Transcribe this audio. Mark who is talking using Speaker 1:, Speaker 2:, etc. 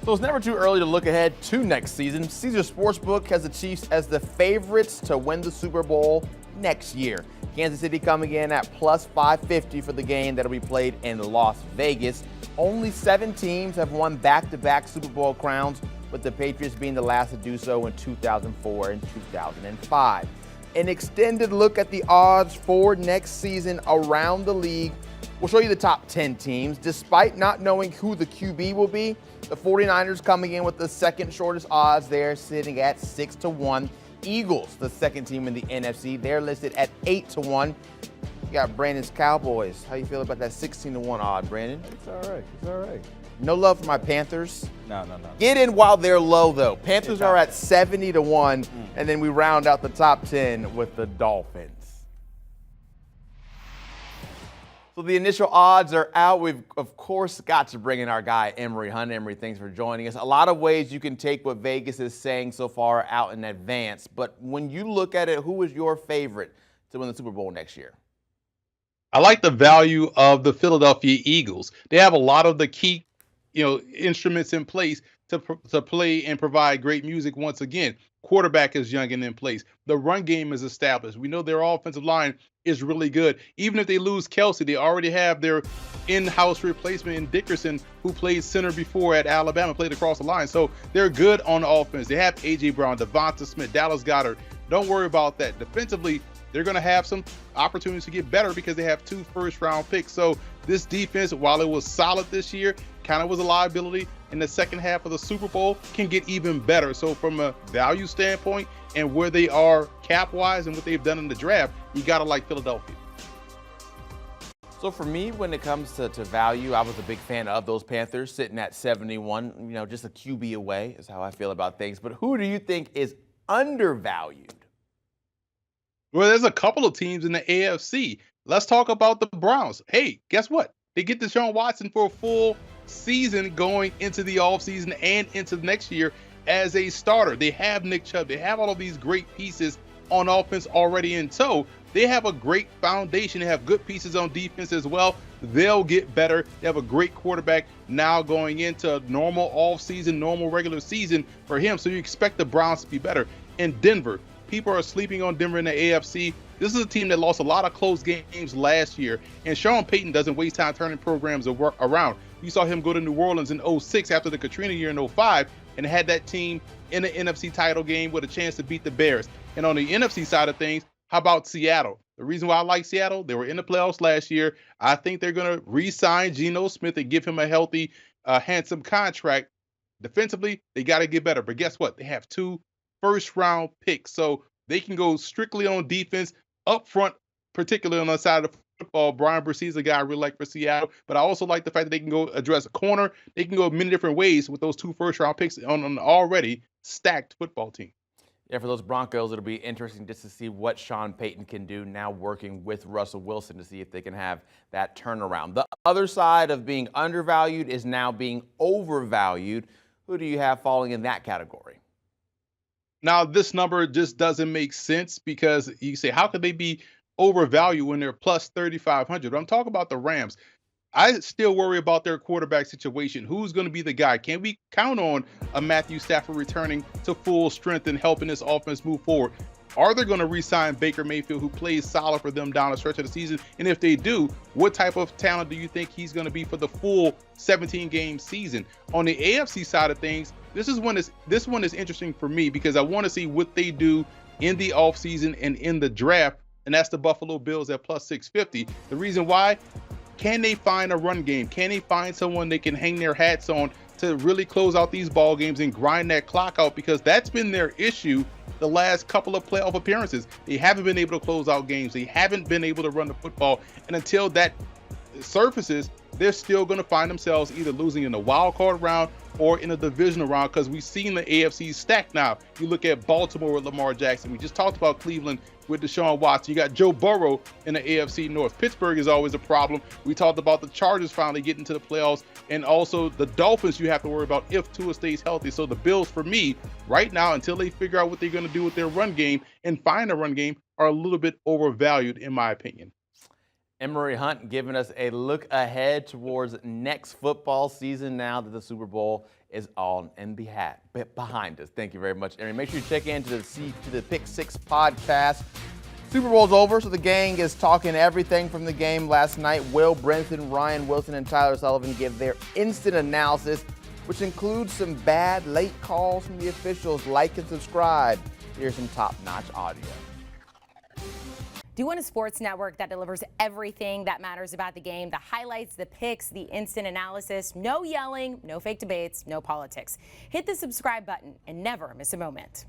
Speaker 1: So it's never too early to look ahead to next season. Caesars Sportsbook has the Chiefs as the favorites to win the Super Bowl next year. Kansas City coming in at plus 550 for the game that'll be played in Las Vegas. Only 7 teams have won back-to-back Super Bowl crowns, with the Patriots being the last to do so in 2004 and 2005. An extended look at the odds for next season around the league. We'll show you the top 10 teams. Despite not knowing who the QB will be, the 49ers coming in with the second shortest odds. They're sitting at 6-1. Eagles, the second team in the NFC, they're listed at 8-1. You got Brandon's Cowboys. How you feel about that 16-1 odd, Brandon?
Speaker 2: It's all right. It's all right.
Speaker 1: No love for my Panthers.
Speaker 2: No.
Speaker 1: Get in while they're low, though. Panthers are at 70-1, and then we round out the top 10 with the Dolphins. So the initial odds are out. We've, of course, got to bring in our guy, Emory Hunt. Emory, thanks for joining us. A lot of ways you can take what Vegas is saying so far out in advance. But when you look at it, who is your favorite to win the Super Bowl next year?
Speaker 3: I like the value of the Philadelphia Eagles. They have a lot of the key, instruments in place to play and provide great music once again. Quarterback is young and in place. The run game is established. We know their offensive line is really good. Even if they lose Kelsey, they already have their in-house replacement in Dickerson, who played center before at Alabama, played across the line. So they're good on offense. They have A.J. Brown, Devonta Smith, Dallas Goedert. Don't worry about that. Defensively, they're going to have some opportunities to get better because they have 2 first-round picks. So this defense, while it was solid this year, kind of was a liability in the second half of the Super Bowl, can get even better. So from a value standpoint and where they are cap-wise and what they've done in the draft, you got to like Philadelphia.
Speaker 1: So for me, when it comes to value, I was a big fan of those Panthers sitting at 71, just a QB away is how I feel about things. But who do you think is undervalued?
Speaker 3: Well, there's a couple of teams in the AFC. Let's talk about the Browns. Hey, guess what? They get Deshaun Watson for a full season going into the offseason and into next year as a starter. They have Nick Chubb. They have all of these great pieces on offense already in tow. They have a great foundation. They have good pieces on defense as well. They'll get better. They have a great quarterback now going into normal offseason, normal regular season for him. So you expect the Browns to be better. In Denver, people are sleeping on Denver in the AFC. This is a team that lost a lot of close games last year, and Sean Payton doesn't waste time turning programs around. You saw him go to New Orleans in 2006 after the Katrina year in 2005 and had that team in the NFC title game with a chance to beat the Bears. And on the NFC side of things, how about Seattle? The reason why I like Seattle, they were in the playoffs last year. I think they're going to re-sign Geno Smith and give him a healthy, handsome contract. Defensively, they got to get better. But guess what? They have 2 first-round picks, so they can go strictly on defense up front, particularly on the side of the football. Brian Bresee is a guy I really like for Seattle, but I also like the fact that they can go address a corner. They can go many different ways with those 2 first-round picks on an already stacked football team.
Speaker 1: Yeah, for those Broncos, it'll be interesting just to see what Sean Payton can do now working with Russell Wilson to see if they can have that turnaround. The other side of being undervalued is now being overvalued. Who do you have falling in that category?
Speaker 3: Now, this number just doesn't make sense because you say, how could they be overvalued when they're plus 3,500? I'm talking about the Rams. I still worry about their quarterback situation. Who's going to be the guy? Can we count on a Matthew Stafford returning to full strength and helping this offense move forward? Are they going to re-sign Baker Mayfield, who plays solid for them down the stretch of the season? And if they do, what type of talent do you think he's going to be for the full 17-game season? On the AFC side of things, this one is interesting for me because I want to see what they do in the offseason and in the draft, and that's the Buffalo Bills at plus 650. The reason why, can they find a run game? Can they find someone they can hang their hats on to really close out these ball games and grind that clock out? Because that's been their issue the last couple of playoff appearances. They haven't been able to close out games. They haven't been able to run the football. And until that surfaces, they're still going to find themselves either losing in the wild card round or in a divisional round, because we've seen the AFC stack now. You look at Baltimore with Lamar Jackson. We just talked about Cleveland with Deshaun Watson. You got Joe Burrow in the AFC North. Pittsburgh is always a problem. We talked about the Chargers finally getting to the playoffs, and also the Dolphins you have to worry about if Tua stays healthy. So the Bills, for me, right now, until they figure out what they're going to do with their run game and find a run game, are a little bit overvalued in my opinion.
Speaker 1: Emory Hunt giving us a look ahead towards next football season now that the Super Bowl is on and behind us. Thank you very much, Emory. Make sure you check in to the Pick Six podcast. Super Bowl's over, so the gang is talking everything from the game last night. Will Brinson, Ryan Wilson, and Tyler Sullivan give their instant analysis, which includes some bad late calls from the officials. Like and subscribe. Here's some top-notch audio.
Speaker 2: Do you want a sports network that delivers everything that matters about the game? The highlights, the picks, the instant analysis, no yelling, no fake debates, no politics. Hit the subscribe button and never miss a moment.